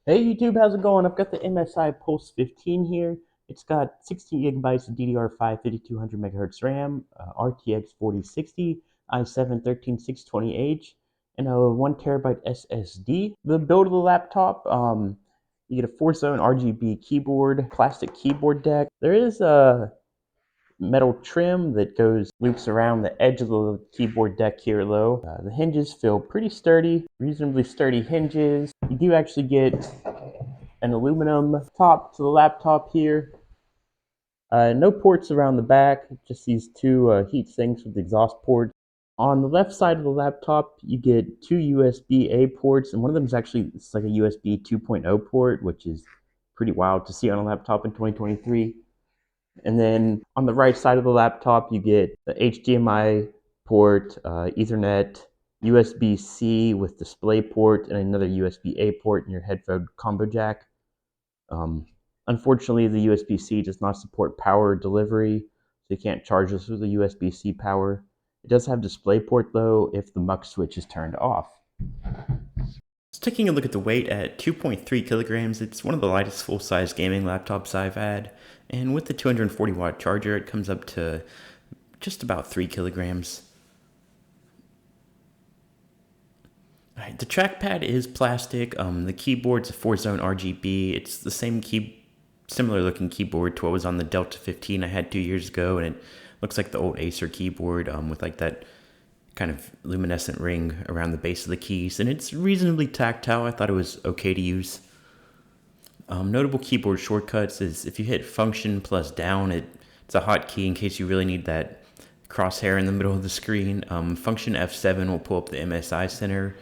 Hey YouTube, how's it going? I've got the MSI Pulse 15 here. It's got 16 gigabytes of DDR5 5200 megahertz RAM, RTX 4060, i7 13620H, and a 1 terabyte SSD. The build of the laptop, you get a 4-zone RGB keyboard, plastic keyboard deck. There is a metal trim that goes loops around the edge of the keyboard deck here low. The hinges feel pretty sturdy, reasonably sturdy hinges. You do actually get an aluminum top to the laptop here. No ports around the back, just these two heat sinks with exhaust ports. On the left side of the laptop, you get two USB-A ports, and one of them is actually it's like a USB 2.0 port, which is pretty wild to see on a laptop in 2023. And then on the right side of the laptop, you get the HDMI port, Ethernet, USB-C with display port, and another USB-A port in your headphone combo jack. Unfortunately, the USB-C does not support power delivery, so you can't charge this with a USB-C power. It does have DisplayPort though if the mux switch is turned off. So taking a look at the weight at 2.3 kilograms, it's one of the lightest full-size gaming laptops I've had. And with the 240 watt charger, it comes up to just about 3 kilograms. Alright, the trackpad is plastic. The keyboard's a 4-zone RGB. It's the similar looking keyboard to what was on the Delta 15 I had 2 years ago, and it looks like the old Acer keyboard with like that kind of luminescent ring around the base of the keys, and it's reasonably tactile. I thought it was okay to use. Notable keyboard shortcuts is if you hit function plus down, it's a hotkey in case you really need that crosshair in the middle of the screen. Function F7 will pull up the MSI Center,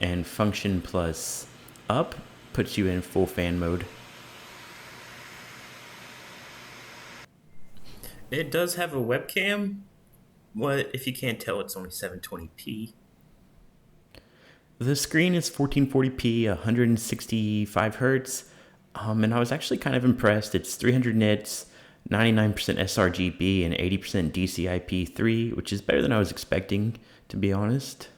and function plus up puts you in full fan mode. It does have a webcam. What if you can't tell, it's only 720p. The screen is 1440p, 165 hertz, and I was actually kind of impressed. It's 300 nits, 99% sRGB, and 80% DCI-P3, which is better than I was expecting, to be honest.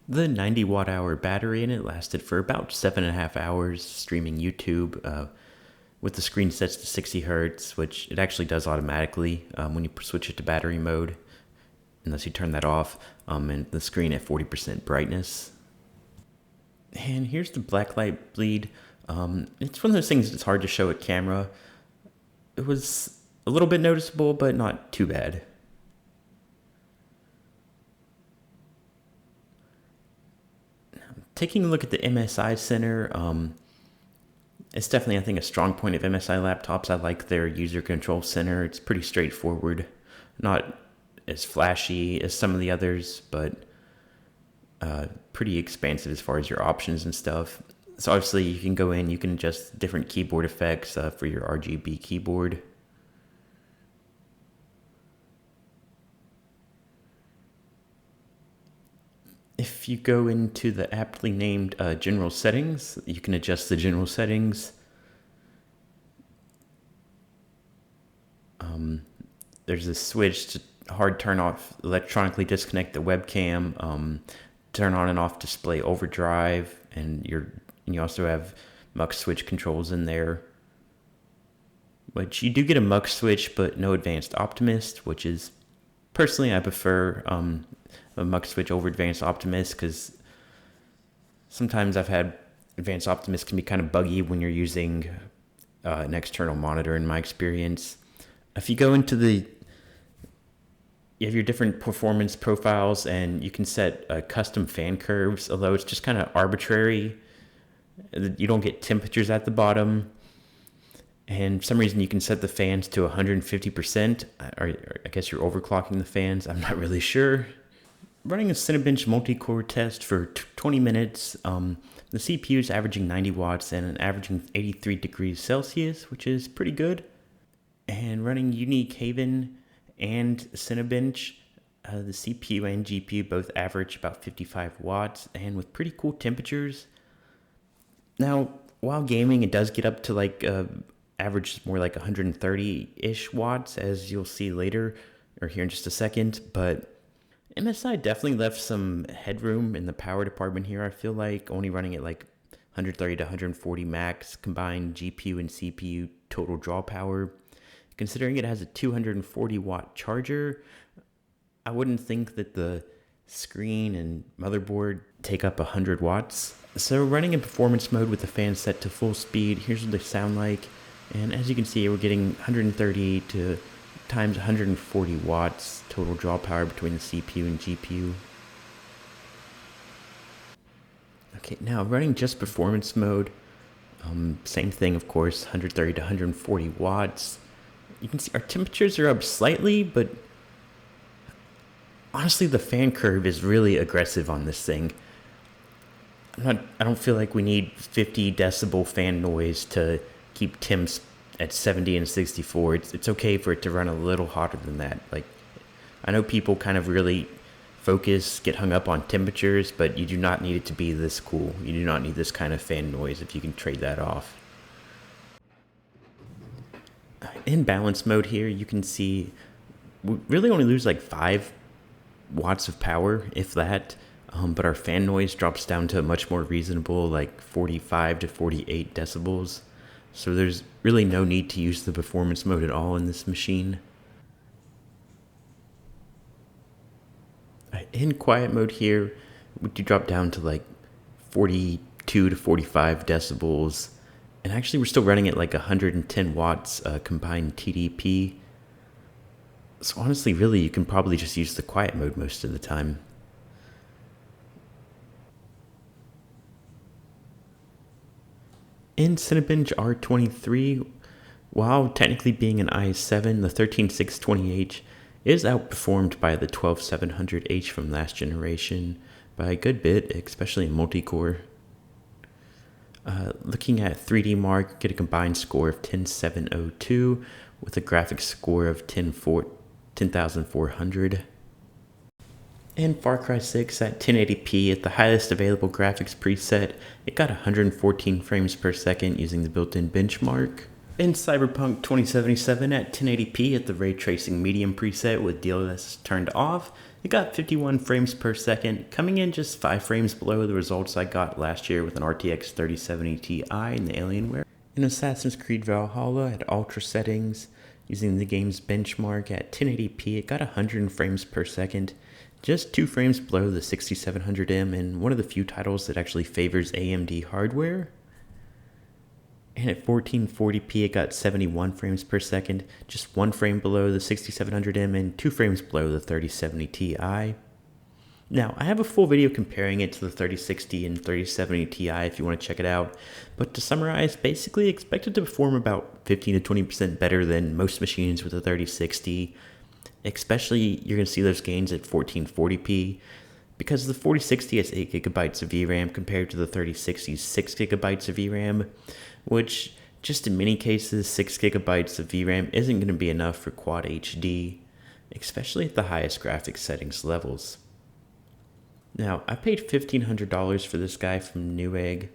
The 90 watt hour battery in it lasted for about 7.5 hours streaming YouTube. With the screen sets to 60 hertz, which it actually does automatically when you switch it to battery mode, unless you turn that off, and the screen at 40% brightness. And here's the blacklight bleed. It's one of those things that's hard to show at camera. It was a little bit noticeable, but not too bad. Taking a look at the MSI Center, it's definitely, I think, a strong point of MSI laptops. I like their user control center. It's pretty straightforward, not as flashy as some of the others, but pretty expansive as far as your options and stuff. So obviously you can go in, you can adjust different keyboard effects for your RGB keyboard. If you go into the aptly named general settings, you can adjust the general settings. There's a switch to hard turn off, electronically disconnect the webcam, turn on and off display overdrive, and you also have mux switch controls in there. Which you do get a mux switch, but no advanced optimist, which is personally I prefer a mux switch over advanced optimist, because sometimes I've had advanced optimist can be kind of buggy when you're using an external monitor in my experience. If you go into you have your different performance profiles, and you can set custom fan curves, although it's just kind of arbitrary. You don't get temperatures at the bottom, and for some reason you can set the fans to 150%, or I guess you're overclocking the fans. I'm not really sure. Running a Cinebench multi-core test for 20 minutes. The CPU is averaging 90 watts and averaging 83 degrees Celsius, which is pretty good. And running Unique Haven and Cinebench, the CPU and GPU both average about 55 watts and with pretty cool temperatures. Now, while gaming, it does get up to like average more like 130-ish watts, as you'll see later or here in just a second, but MSI definitely left some headroom in the power department here. I feel like only running at like 130 to 140 max combined GPU and CPU total draw power. Considering it has a 240 watt charger, I wouldn't think that the screen and motherboard take up 100 watts. So running in performance mode with the fan set to full speed, here's what they sound like. And as you can see, we're getting 130 to times 140 watts total draw power between the CPU and GPU. Okay, now running just performance mode, same thing, of course, 130 to 140 watts. You can see our temperatures are up slightly, but honestly, the fan curve is really aggressive on this thing. I don't feel like we need 50 decibel fan noise to keep temps at 70 and 64. It's okay for it to run a little hotter than that. Like, I know people kind of really get hung up on temperatures, but you do not need it to be this cool. You do not need this kind of fan noise if you can trade that off. In balance mode here, you can see we really only lose like 5 watts of power, if that. But our fan noise drops down to a much more reasonable, like 45 to 48 decibels. So there's really no need to use the performance mode at all in this machine. In quiet mode here, we do drop down to like 42 to 45 decibels. And actually, we're still running at like 110 watts combined TDP. So honestly, really, you can probably just use the quiet mode most of the time. In Cinebench R23, while technically being an i7, the 13620H is outperformed by the 12700H from last generation by a good bit, especially in multi-core. Looking at 3D Mark, get a combined score of 10702 with a graphics score of 10400. And Far Cry 6 at 1080p at the highest available graphics preset, it got 114 frames per second using the built-in benchmark. In Cyberpunk 2077 at 1080p at the ray tracing medium preset with DLSS turned off, it got 51 frames per second, coming in just 5 frames below the results I got last year with an RTX 3070 Ti in the Alienware. In Assassin's Creed Valhalla at ultra settings, using the game's benchmark at 1080p, it got 100 frames per second, just 2 frames below the 6700M and one of the few titles that actually favors AMD hardware. And at 1440p, it got 71 frames per second, just 1 frame below the 6700M and 2 frames below the 3070 Ti. Now, I have a full video comparing it to the 3060 and 3070 Ti if you want to check it out, but to summarize, basically expect it to perform about 15 to 20% better than most machines with the 3060. Especially, you're going to see those gains at 1440p, because the 4060 has 8 gigabytes of VRAM compared to the 3060's 6 gigabytes of VRAM, which, just in many cases, 6 gigabytes of VRAM isn't going to be enough for Quad HD, especially at the highest graphics settings levels. Now, I paid $1,500 for this guy from Newegg,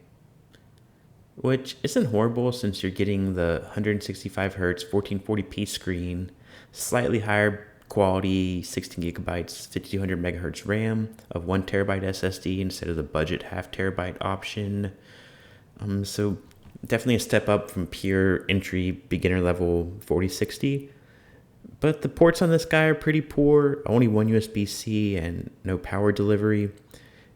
which isn't horrible since you're getting the 165Hz 1440p screen, slightly higher quality 16 gigabytes 5200 megahertz RAM of 1 terabyte SSD instead of the budget half terabyte option. So definitely a step up from pure entry beginner level 4060. But the ports on this guy are pretty poor, only one USB-C and no power delivery.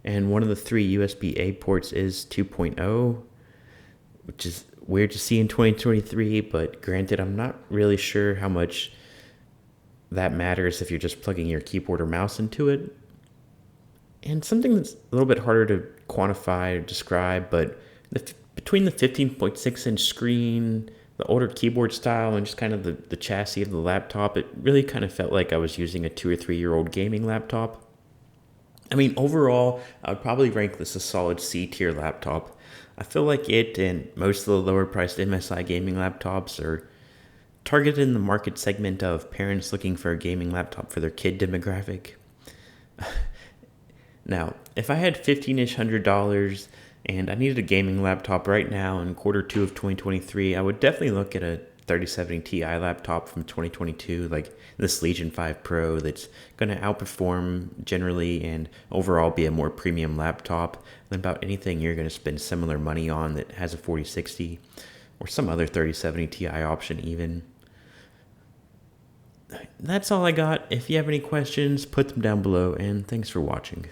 And one of the 3 USB-A ports is 2.0, which is weird to see in 2023, but granted, I'm not really sure how much that matters if you're just plugging your keyboard or mouse into it. And something that's a little bit harder to quantify or describe, but between the 15.6-inch screen, the older keyboard style, and just kind of the chassis of the laptop, it really kind of felt like I was using a 2 or 3-year-old gaming laptop. I mean, overall, I would probably rank this a solid C-tier laptop. I feel like it and most of the lower-priced MSI gaming laptops are targeted in the market segment of parents looking for a gaming laptop for their kid demographic. Now, if I had $1,500 and I needed a gaming laptop right now in Q2 of 2023, I would definitely look at a 3070 Ti laptop from 2022, like this Legion 5 Pro, that's going to outperform generally and overall be a more premium laptop than about anything you're going to spend similar money on that has a 4060 or some other 3070 Ti option even. That's all I got. If you have any questions, put them down below, and thanks for watching.